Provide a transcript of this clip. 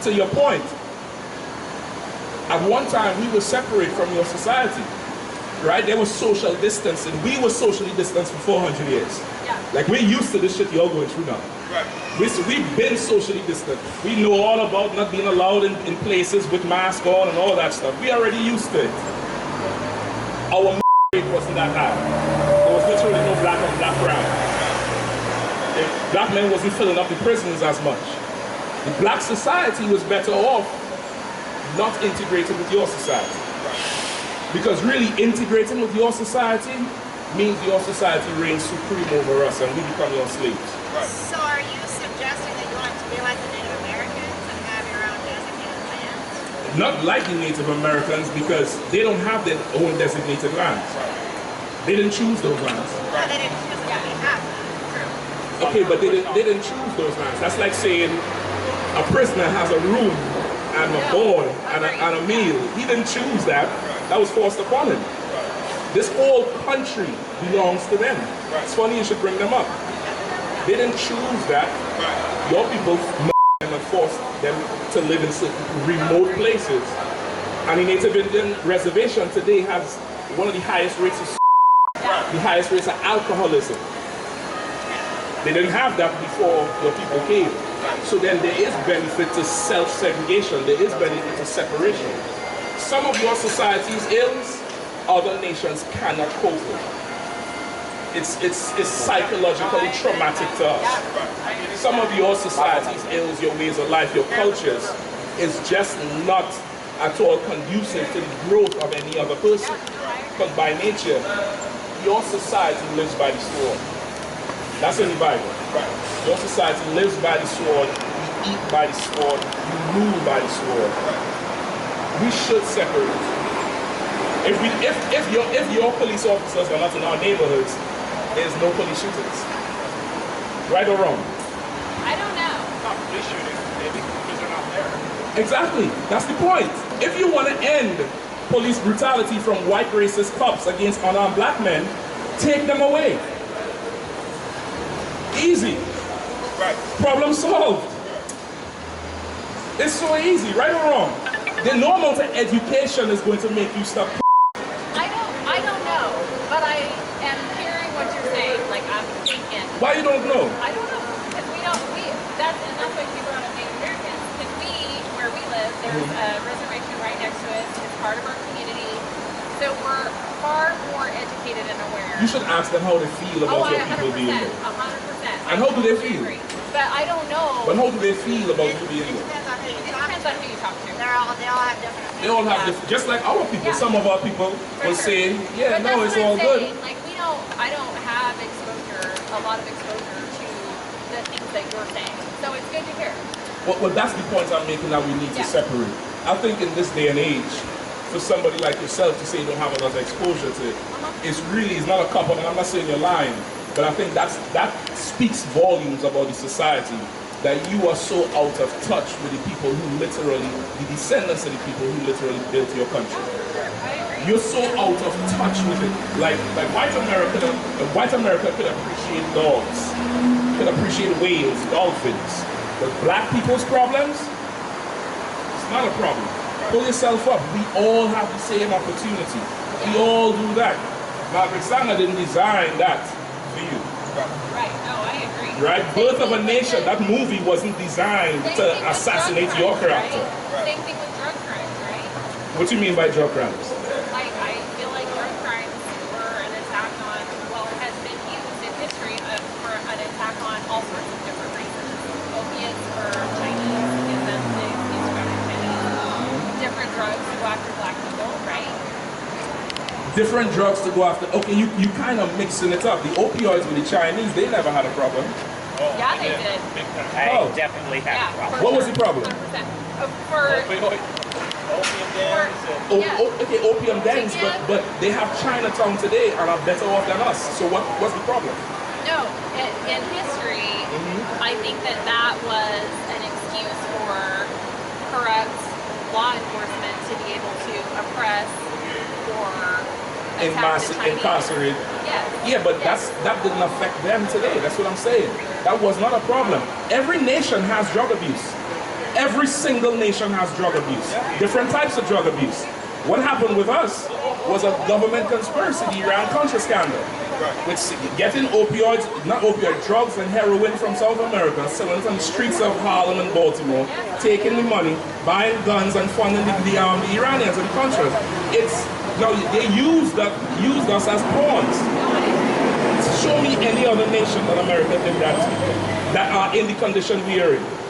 to your point, at one time we were separate from your society, right? There was social distancing. We were socially distanced for 400 years. Yeah. Like, we're used to this shit you're going through now. Right. We've been socially distant. We know all about not being allowed in places with masks on and all that stuff. We already used to it. Our rate wasn't that high. There was literally no black on black crime. Black men wasn't filling up the prisons as much. The black society was better off not integrated with your society. Because really integrating with your society means your society reigns supreme over us and we become your slaves. Right. So are you suggesting that you want to be like the Native Americans and have your own designated lands? Not like the Native Americans, because they don't have their own designated lands. They didn't choose those lands. No, they didn't choose them, they have them. True. Okay, but they didn't choose those lands. That's like saying a prisoner has a room and a board and a meal. He didn't choose that. That was forced upon him. This whole country belongs to them. It's funny you should bring them up. They didn't choose that. Your people and forced them to live in certain remote places. And the Native Indian reservation today has one of the highest rates of the highest rates of alcoholism. They didn't have that before your people came. So then there is benefit to self-segregation. There is benefit to separation. Some of your society's ills, other nations cannot cope with. It's psychologically traumatic to us. Some of your society's ills, your ways of life, your cultures, is just not at all conducive to the growth of any other person. Because by nature, your society lives by the sword. That's in the Bible. Your society lives by the sword, you eat by the sword, you rule by the sword. We should separate. If your police officers are not in our neighborhoods, there's no police shootings. Right or wrong? I don't know. Not police shootings, maybe, because they're not there. Exactly. That's the point. If you want to end police brutality from white racist cops against unarmed black men, take them away. Easy. Right. Problem solved. It's so easy, right or wrong? The normal to education is going to make you stop. I don't know, but I am hearing what you're saying. Like, I'm thinking. Why you don't know? I don't know, because that's why people are not Native Americans. Because where we live, there's a reservation right next to us. It's part of our community. So we're far more educated and aware. You should ask them how they feel about your people being there. 100%. And how do they feel? But I don't know. But how do they feel about you being It there? depends on who you talk to. It depends on who you talk to. They all have different opinions. They all have different, just like our people. Yeah. Some of our people will say, yeah, But no, that's it's what all I'm good. saying. Like, I don't have a lot of exposure to the things that you're saying. So it's good to hear. Well, that's the point I'm making, that we need to separate. I think in this day and age, for somebody like yourself to say you don't have enough exposure to it, it's not a cop-out, and I'm not saying you're lying, but I think that speaks volumes about the society, that you are so out of touch with the people who literally, the descendants of the people who literally built your country. You're so out of touch with it. Like white America could appreciate dogs, could appreciate whales, dolphins. But black people's problems, it's not a problem. Pull yourself up. We all have the same opportunity. We all do that. Margaret Sanger didn't design that for you. Right. No, I agree. Right? Birth of a Nation, that movie wasn't designed to assassinate your character. Right? Same thing with drug crimes, right? What do you mean by drug crimes? Like, I feel like drug crimes were an attack on, well, it has been used in history for an attack on all sorts of different races. Opiates for Chinese, because that's the excuse for Chinese. Different drugs to go after black people, right? Different drugs to go after. Okay, you kind of mixing it up. The opioids with the Chinese, they never had a problem. Oh, Yeah, they did. I definitely have a problem. What was the problem? 100%. For opium dens and Okay, opium dens, but they have Chinatown today and are better off than us. So what's the problem? No, in history, I think that was an excuse for corrupt law enforcement to be able to oppress or attack the Chinese. Incarcerate. Yes. Yeah, but that didn't affect them today. That's what I'm saying. That was not a problem. Every nation has drug abuse. Every single nation has drug abuse, different types of drug abuse. What happened with us was a government conspiracy, the Iran-Contra scandal, with getting opioids, not opioid, drugs and heroin from South America, selling it on the streets of Harlem and Baltimore, taking the money, buying guns and funding the Iranians and Contras. Now they used us as pawns. Show me any other nation that America did that are in the condition we are in.